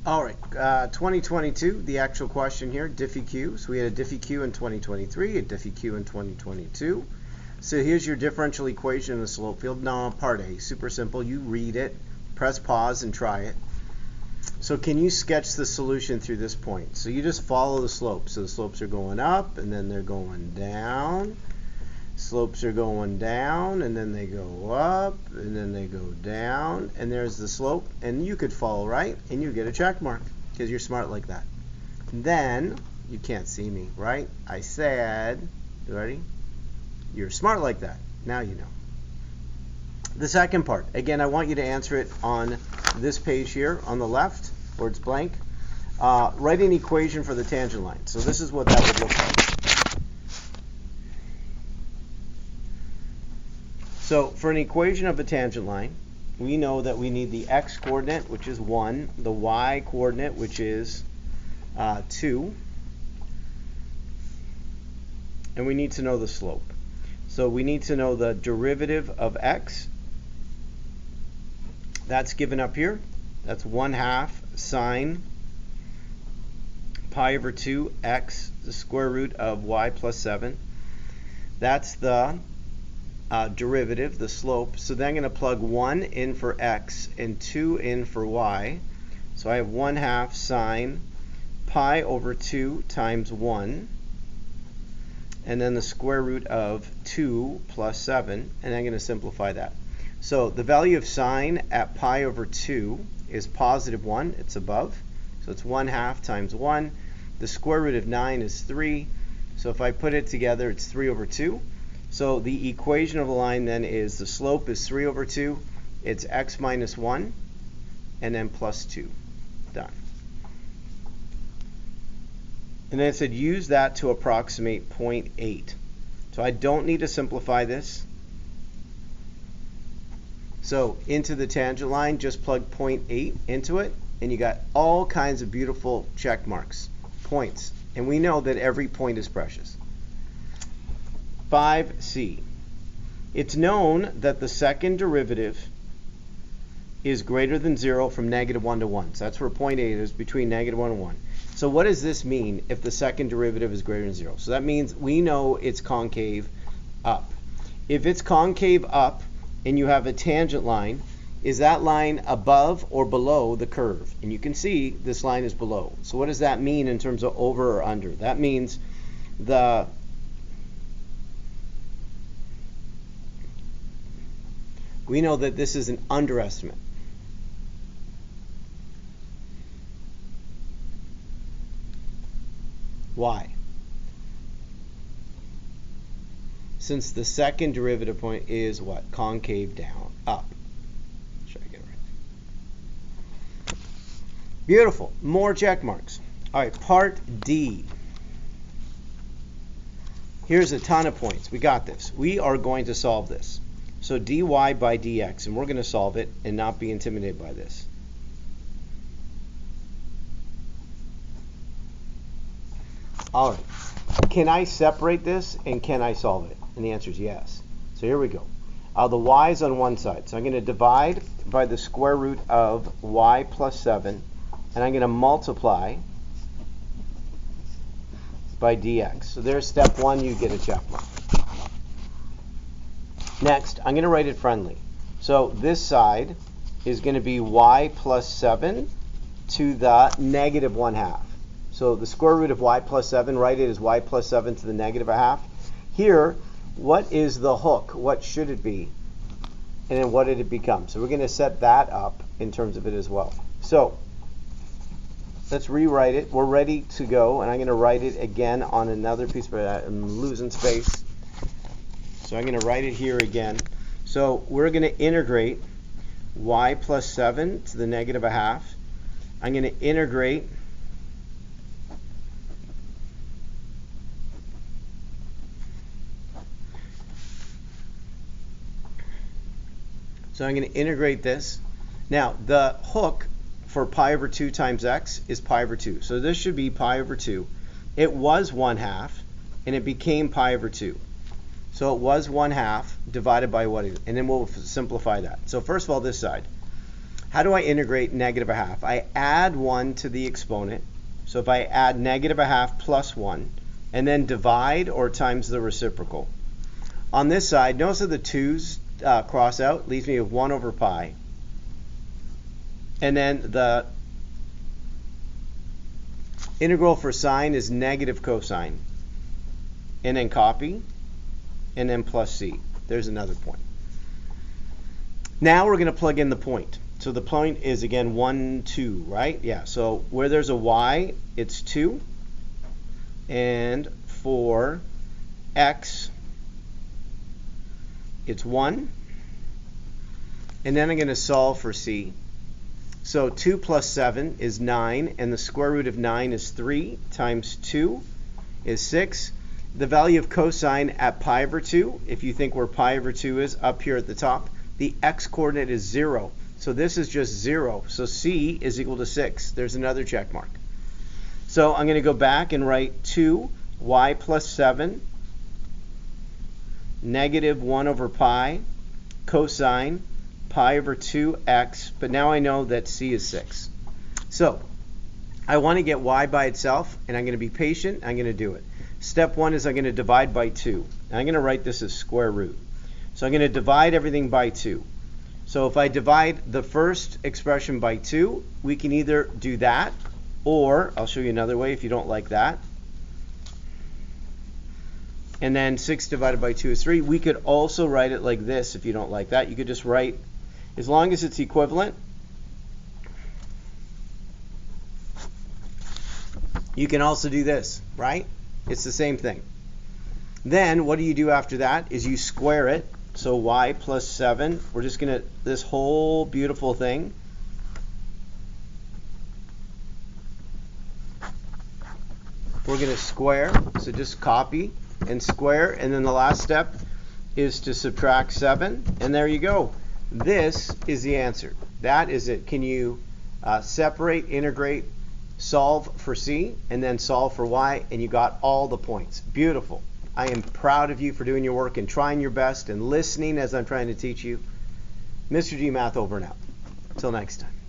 All right, 2022, the actual question here, Diffy Q. So we had a Diffy Q in 2023, a Diffy Q in 2022. So here's your differential equation in the slope field. Now part A, super simple. You read it, press pause and try it. So can you sketch the solution through this point? So you just follow the slopes. So the slopes are going up and then they're going down. Slopes are going down and then they go up and then they go down, and there's the slope, and you could follow right and you get a check mark because you're smart like that. And then you can't see me, right? I said, you ready? You're smart like that. Now you know. The second part, again, I want you to answer it on this page here on the left where it's blank. Write an equation for the tangent line. So this is what that would look like. So for an equation of a tangent line, we know that we need the x coordinate, which is 1, the y coordinate, which is 2, and we need to know the slope. So we need to know the derivative of x. That's given up here. That's 1/2 sine pi over 2 x, the square root of y plus 7. That's the derivative, the slope. So then I'm going to plug 1 in for x and 2 in for y. So I have 1/2 sine pi over 2 times 1, and then the square root of 2 plus 7, and I'm going to simplify that. So the value of sine at pi over 2 is positive 1. It's above. So it's 1/2 times 1. The square root of 9 is 3. So if I put it together, it's 3 over 2. So the equation of the line then is the slope is 3 over 2. It's x minus 1 and then plus 2. Done. And then it said use that to approximate 0.8. So I don't need to simplify this. So into the tangent line, just plug 0.8 into it, and you got all kinds of beautiful check marks, points. And we know that every point is precious. 5C. It's known that the second derivative is greater than 0 from -1 to 1. So that's where 0.8 is, between -1 and 1. So what does this mean if the second derivative is greater than 0? So that means we know it's concave up. If it's concave up and you have a tangent line, is that line above or below the curve? And you can see this line is below. So what does that mean in terms of over or under? That means we know that this is an underestimate. Why? Since the second derivative point is what? Concave down, up. Should I get it right? Beautiful. More check marks. All right, part D. Here's a ton of points. We got this. We are going to solve this. So dy by dx, and we're going to solve it and not be intimidated by this. All right. Can I separate this and can I solve it? And the answer is yes. So here we go. The y is on one side. So I'm going to divide by the square root of y plus 7, and I'm going to multiply by dx. So there's step 1. You get a check mark. Next, I'm going to write it friendly. So this side is going to be y plus 7 to the negative 1/2. So the square root of y plus 7, write it as y plus 7 to the negative 1/2. Here, what is the hook? What should it be? And then what did it become? So we're going to set that up in terms of it as well. So let's rewrite it. We're ready to go, and I'm going to write it again on another piece of it. I'm losing space. So I'm going to write it here again. So we're going to integrate y plus 7 to the negative 1/2. I'm going to integrate this. Now the hook for pi over 2 times x is pi over 2. So this should be pi over 2. It was 1/2 and it became pi over 2. So it was 1/2 divided by what is, and then we'll simplify that. So first of all, this side. How do I integrate negative a half? I add 1 to the exponent. So if I add negative a half plus 1, and then divide or times the reciprocal. On this side, notice that the 2's cross out, leaves me with 1 over pi. And then the integral for sine is negative cosine. And then copy, and then plus c. There's another point. Now we're going to plug in the point. So the point is, again, 1, 2, right? Yeah, so where there's a y, it's 2. And for x, it's 1. And then I'm going to solve for c. So 2 plus 7 is 9, and the square root of 9 is 3, times 2 is 6. The value of cosine at pi over 2, if you think where pi over 2 is, up here at the top, the x-coordinate is 0. So this is just 0. So c is equal to 6. There's another check mark. So I'm going to go back and write 2y plus 7, negative 1 over pi, cosine pi over 2x, but now I know that c is 6. So I want to get y by itself, and I'm going to be patient. I'm going to do it. Step 1 is I'm going to divide by 2. And I'm going to write this as square root. So I'm going to divide everything by 2. So if I divide the first expression by 2, we can either do that, or I'll show you another way if you don't like that. And then 6 divided by 2 is 3. We could also write it like this if you don't like that. You could just write, as long as it's equivalent, you can also do this, right? It's the same thing. Then what do you do after that is you square it. So y plus 7, we're just going to, this whole beautiful thing, we're going to square. So just copy and square, and then the last step is to subtract 7, and there you go. This is the answer. That is it. Can you separate, integrate, solve for c, and then solve for y, and you got all the points. Beautiful. I am proud of you for doing your work and trying your best and listening as I'm trying to teach you. Mr. G Math over and out. Until next time.